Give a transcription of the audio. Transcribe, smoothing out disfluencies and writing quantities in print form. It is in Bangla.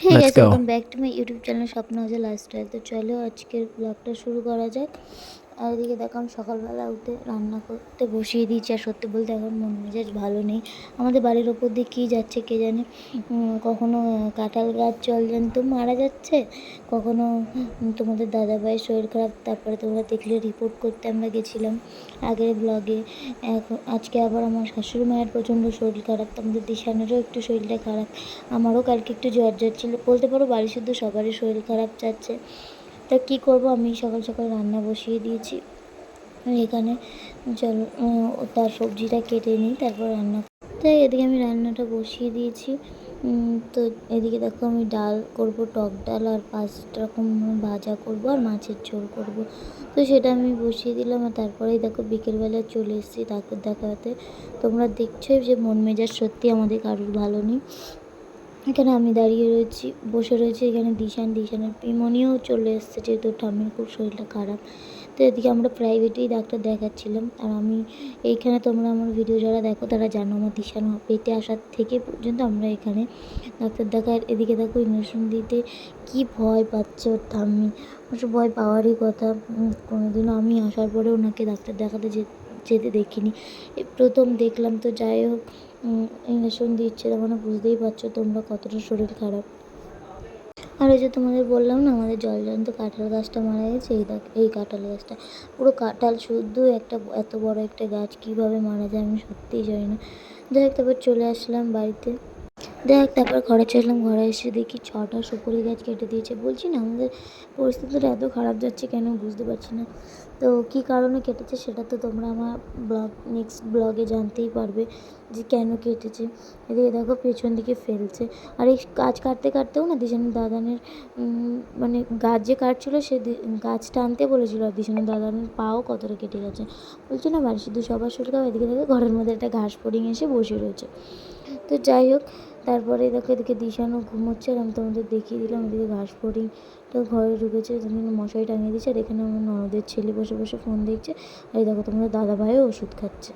Hey Let's guys, go. Welcome back to my YouTube channel স্বপ্ন হাজা লাইফস্টাইল। তো চলো আজকের ব্লগটা শুরু করা যাক। আর এদিকে দেখো আমি সকালবেলা উঠে রান্না করতে বসিয়ে দিয়েছি। আর সত্যি বলতে এখন মন মেজাজ ভালো নেই। আমাদের বাড়ির ওপর দিয়ে কী যাচ্ছে কে জানে। কখনো কাঁঠাল গাছ জলজ্যান্ত মারা যাচ্ছে, কখনো তোমাদের দাদাভাইয়ের শরীর খারাপ। তারপরে তোমরা দেখলে রিপোর্ট করতে আমরা গেছিলাম আগের ব্লগে। এখন আজকে আবার আমার শাশুড়ি মায়ের প্রচণ্ড শরীর খারাপ, তো আমাদের দিশানেরও একটু শরীরটা খারাপ। আমারও কালকে একটু জ্বর ছিল, বলতে পারো বাড়ি শুদ্ধ সবারই শরীর খারাপ যাচ্ছে। তা কী করবো, আমি সকাল সকাল রান্না বসিয়ে দিয়েছি। এখানে চলো তার সবজিটা কেটে নিই, তারপর রান্না। তাই এদিকে আমি রান্নাটা বসিয়ে দিয়েছি। তো এদিকে দেখো আমি ডাল করব, টক ডাল, আর 5 রকম ভাজা করব, আর মাছের ঝোল করব। তো সেটা আমি বসিয়ে দিলাম। আর তারপরেই দেখো বিকেলবেলা চলে এসেছি ডাক্তার দেখাতে। তোমরা দেখছোই যে মন মেজাজ সত্যি আমাদের কারোর ভালো নেই। এখানে আমি দাঁড়িয়ে রয়েছি, বসে রয়েছি। এখানে দিশানের পিমনিও চলে এসেছে, যেহেতু ঠাম্মির খুব শরীরটা খারাপ। তো এদিকে আমরা প্রাইভেটেই ডাক্তার দেখাচ্ছিলাম। আর আমি এইখানে, তোমরা আমার ভিডিও যারা দেখো তারা জানো, আমার দিশান পেটে আসার থেকে পর্যন্ত আমরা এখানে ডাক্তার দেখাই। এদিকে দেখো ইঞ্জেকশন দিতে কি ভয় পাচ্ছে ওর ঠাম্মি। অবশ্য ভয় পাওয়ারই কথা। কোনোদিনও আমি আসার পরে ওনাকে ডাক্তার দেখাতে যেতে দেখিনি, প্রথম দেখলাম। তো যাই হোক, ইঞ্জেকশন দিচ্ছে, তখন বুঝতেই পারছো তোমরা কতটা শরীর খারাপ। আর ওই যে তোমাদের বললাম না, আমাদের জলজ্যান্ত কাঁঠাল গাছটা মারা গেছে। এই কাঁঠাল গাছটা পুরো কাঁঠাল শুদ্ধ, একটা এত বড় একটা গাছ কীভাবে মারা যায় আমি সত্যিই জানি না। যাই হোক, তারপর চলে আসলাম বাড়িতে। তারপর ঘরে চললাম। ঘরে এসে দেখি 6টা সুপারি গাছ কেটে দিয়েছে। বলছি না, আমাদের পরিস্থিতিটা এত খারাপ যাচ্ছে কেন বুঝতে পারছি না। তো কী কারণে কেটেছে সেটা তো তোমরা আমার নেক্সট ব্লগে জানতেই পারবে যে কেন কেটেছে। এদিকে দেখো পেছন দিকে ফেলছে। আর এই গাছ কাটতে কাটতেও না দিশানের দাদানের মানে গাছ যে কাটছিলো সে গাছটা আনতে বলেছিলো, আর দিশানের দাদানের পাও কতটা কেটে গেছে। বলছি না বাড়ি শুধু সবার শরীর খারাপ। এদিকে দেখো ঘরের মধ্যে একটা ঘাস ফড়িং এসে বসে রয়েছে। তো যাই হোক, তারপরে দেখো এদিকে দিশানও ঘুমোচ্ছে, আর আমি তোমাদের দেখিয়ে দিলাম। এদিকে ঘাস ফড়িং তো ঘরে ঢুকেছে, মশারি টাঙিয়ে দিচ্ছে। আর এখানে আমার ননদের ছেলে বসে বসে ফোন দেখছে। আর এই দেখো তোমাদের দাদাভাইও ওষুধ খাচ্ছে।